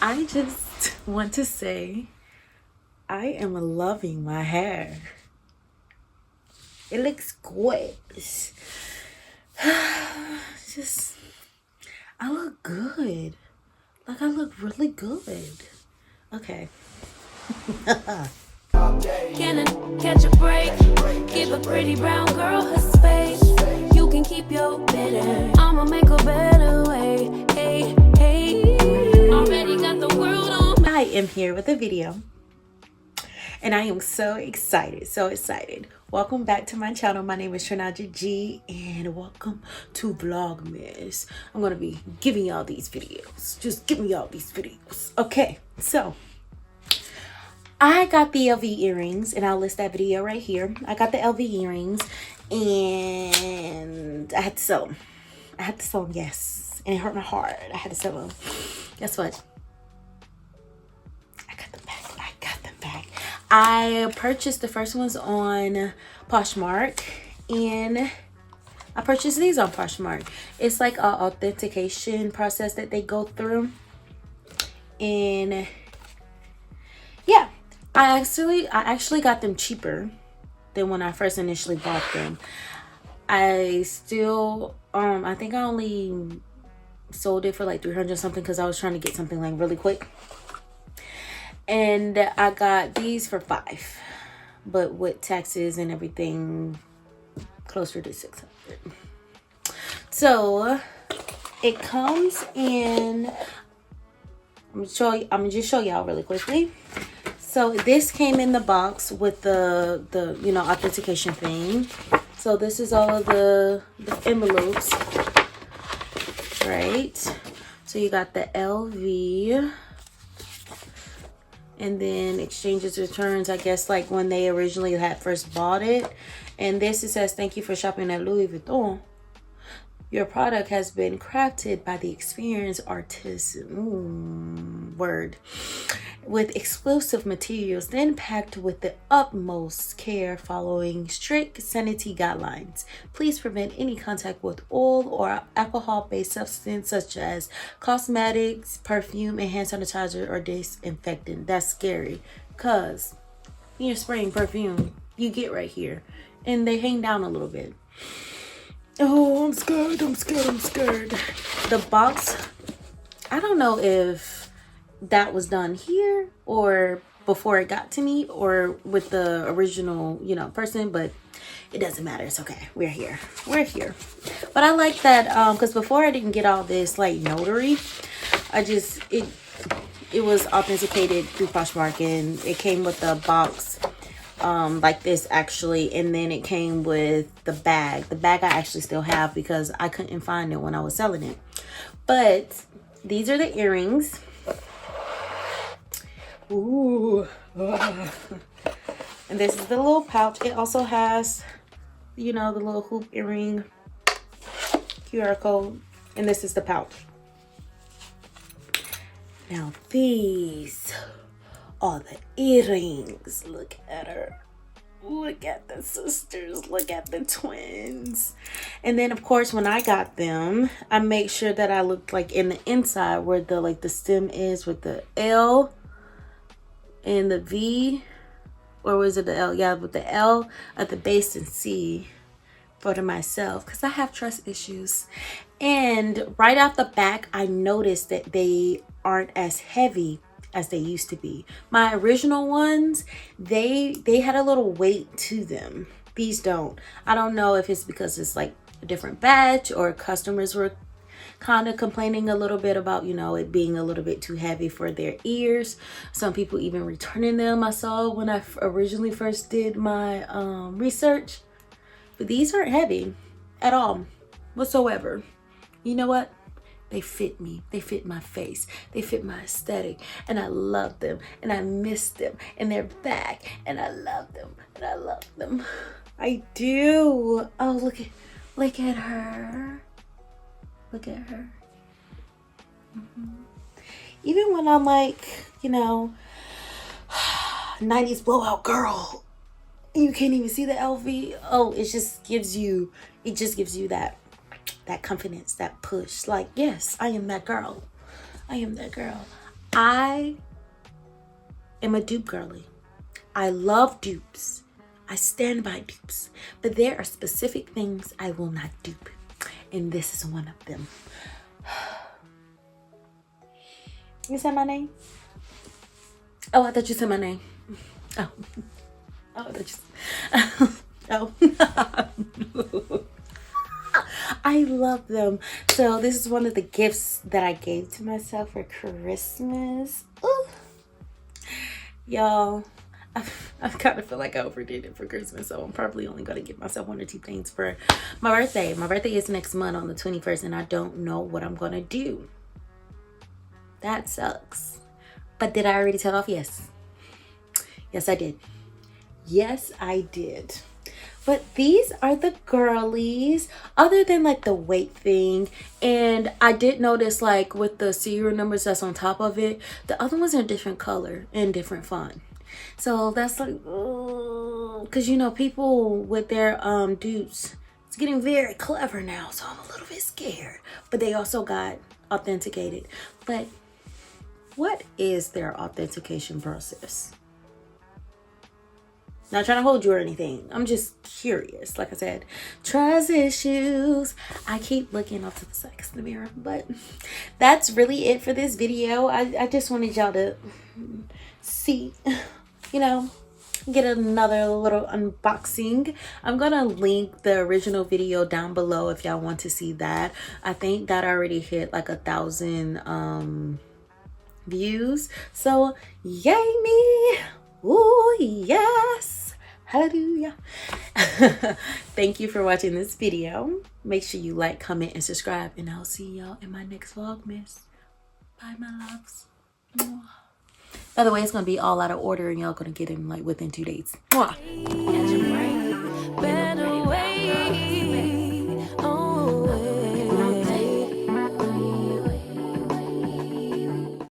I just want to say I am loving my hair. It looks gorgeous. Just, I look good. Like, I look really good. Okay. Can I catch a break? Give a pretty brown girl her space. You can keep your bitter. I'ma make a better way. Hey, hey. Already got the world on me. I am here with a video. And I am so excited. So excited. Welcome back to my channel. My name is TrenijahG. And welcome to Vlogmas. I'm going to be giving y'all these videos. Just giving y'all these videos. Okay. So I got the LV earrings, and I'll list that video right here. I got the LV earrings, and I had to sell them. I had to sell them, yes. And it hurt my heart. I had to sell them. Guess what? I got them back. I got them back. I purchased the first ones on Poshmark, and I purchased these on Poshmark. It's like an authentication process that they go through. And yeah. I actually got them cheaper than when I first initially bought them. I still, I think I only sold it for like 300 something because I was trying to get something like really quick. And I got these for $5, but with taxes and everything, closer to 600. So it comes in. I'm gonna just show y'all really quickly. So this came in the box with the authentication thing. So this is all of the envelopes, right? So you got the LV, and then exchanges, returns, I guess like when they originally had first bought it. And this, it says, thank you for shopping at Louis Vuitton. Your product has been crafted by the experienced artist, word, with exclusive materials, then packed with the utmost care following strict sanitary guidelines. Please prevent any contact with oil or alcohol-based substance such as cosmetics, perfume, and hand sanitizer or disinfectant. That's scary because you're spraying perfume, you get right here, and they hang down a little bit. Oh, I'm scared. The box, I don't know if that was done here or before it got to me or with the original, person, but it doesn't matter. It's okay. We're here. But I like that because before I didn't get all this like notary. It was authenticated through Poshmark, and it came with the box like this actually, and then it came with the bag. The bag I actually still have because I couldn't find it when I was selling it. But these are the earrings. Ooh. And this is the little pouch. It also has, the little hoop earring QR code, and this is the pouch. Now these are the earrings. Look at her. Look at the sisters. Look at the twins. And then of course when I got them, I make sure that I looked like in the inside where the stem is with the L and the V, or was it the L? Yeah, with the L at the base and C for myself because I have trust issues. And right off the back, I noticed that they aren't as heavy as they used to be. My original ones, they had a little weight to them. These don't. I don't know if it's because it's like a different batch or customers were kind of complaining a little bit about, it being a little bit too heavy for their ears. Some people even returning them, I saw when I originally first did my research. But these aren't heavy at all whatsoever. You know what? They fit me. They fit my face. They fit my aesthetic. And I love them. And I miss them. And they're back. And I love them. And I love them. I do. Oh, look at her. Look at her. Even when I'm like, 90s blowout girl, you can't even see the LV. Oh, it just gives you that confidence, that push. Like, yes, I am that girl. I am a dupe girly. I love dupes. I stand by dupes. But there are specific things I will not dupe. And this is one of them. You said my name? Oh, I thought you said my name. Oh. Oh, I thought you oh. I love them. So this is one of the gifts that I gave to myself for Christmas. Ooh. Y'all, I kind of feel like I overdid it for Christmas, so I'm probably only going to get myself 1 or 2 things for my birthday. My birthday is next month on the 21st, and I don't know what I'm going to do. That sucks. But did I already tell off? Yes. Yes, I did. Yes, I did. But these are the girlies, other than like the weight thing. And I did notice, like, with the serial numbers that's on top of it, the other ones are a different color and different font. So that's like, because you know, people with their dupes, it's getting very clever now, so I'm a little bit scared. But they also got authenticated. But what is their authentication process? Not trying to hold you or anything. I'm just curious. Like I said, trust issues. I keep looking up to the side of the mirror. But that's really it for this video. I just wanted y'all to see, you know, get another little unboxing. I'm going to link the original video down below if y'all want to see that. I think that already hit like 1,000 views. So, yay me. Oh yes, hallelujah. Thank you for watching this video. Make sure you like, comment, and subscribe, and I'll see y'all in my next Vlogmas. Bye, my loves. By the way, it's gonna be all out of order, and y'all gonna get in like within 2 days. Mwah.